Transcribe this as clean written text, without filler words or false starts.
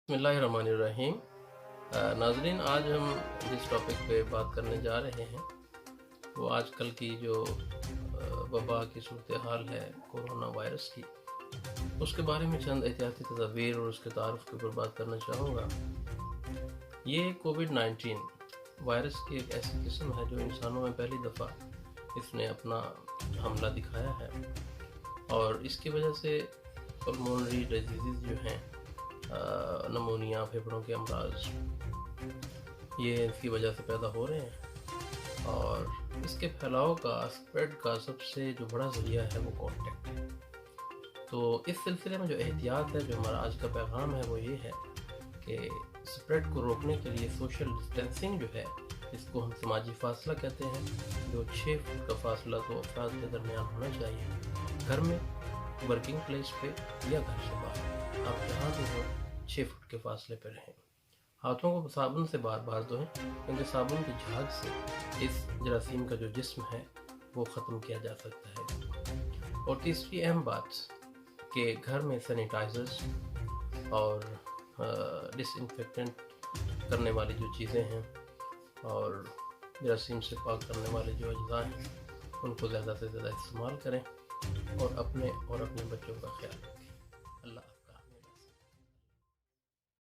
بسم اللہ الرحمن الرحیم۔ ناظرین، آج ہم جس ٹاپک پہ بات کرنے جا رہے ہیں وہ آج کل کی جو وبا کی صورتحال ہے کورونا وائرس کی، اس کے بارے میں چند احتیاطی تدابیر اور اس کے تعارف کے اوپر بات کرنا چاہوں گا۔ یہ کووڈ-19 وائرس کی ایک ایسی قسم ہے جو انسانوں میں پہلی دفعہ اس نے اپنا حملہ دکھایا ہے، اور اس کی وجہ سے پلمونری ڈیزیزز جو ہیں، نمونیا، پھیپھڑوں کے امراض، یہ اس کی وجہ سے پیدا ہو رہے ہیں، اور اس کے پھیلاؤ کا، اسپریڈ کا سب سے جو بڑا ذریعہ ہے وہ کانٹیکٹ ہے۔ تو اس سلسلے میں جو احتیاط ہے، جو ہمارا آج کا پیغام ہے وہ یہ ہے کہ اسپریڈ کو روکنے کے لیے سوشل ڈسٹینسنگ جو ہے، اس کو ہم سماجی فاصلہ کہتے ہیں، جو 6 فٹ کا فاصلہ تو افراد کے درمیان ہونا چاہیے، گھر میں، ورکنگ پلیس پہ یا گھر سے باہر، آپ جہاں بھی ہو 6 فٹ کے فاصلے پہ رہیں۔ ہاتھوں کو صابن سے بار بار دھوئیں، کیونکہ صابن کی جھاگ سے اس جراثیم کا جو جسم ہے وہ ختم کیا جا سکتا ہے۔ اور تیسری اہم بات کہ گھر میں سینیٹائزرز اور ڈس انفیکٹنٹ کرنے والی جو چیزیں ہیں اور جراثیم سے پاک کرنے والے جو اجزاء ہیں ان کو زیادہ سے زیادہ استعمال کریں، اور اپنے اور اپنے بچوں کا خیال رکھیں۔ اللہ حافظ۔